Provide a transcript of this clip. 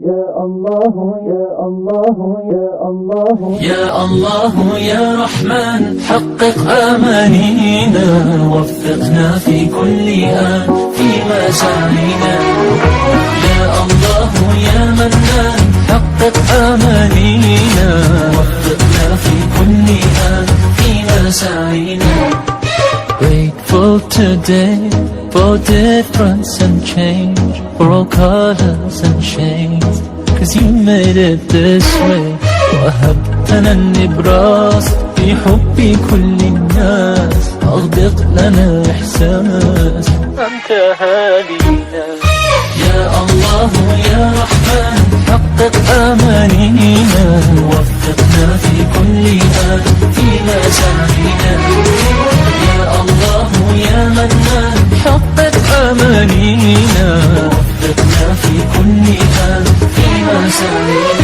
يا الله يا الله يا الله يا الله يا رحمن، حقق أمانينا، وفقنا في كل آن في مساعينا. يا الله يا منان، حقق أمانينا، وفقنا في كل آن في مساعينا. Grateful today for difference and change, for all colors and shades, 'cause you made it this way. وهبتنا النبراس في حب كل الناس، أغدق لنا إحساس أنت هادينا. يا الله يا رحمن، حقق أمانينا، وفقنا في كل آن في مساعينا. يا الله يا منان، حقق أمانينا، وفقنا في كل آن في مساعينا.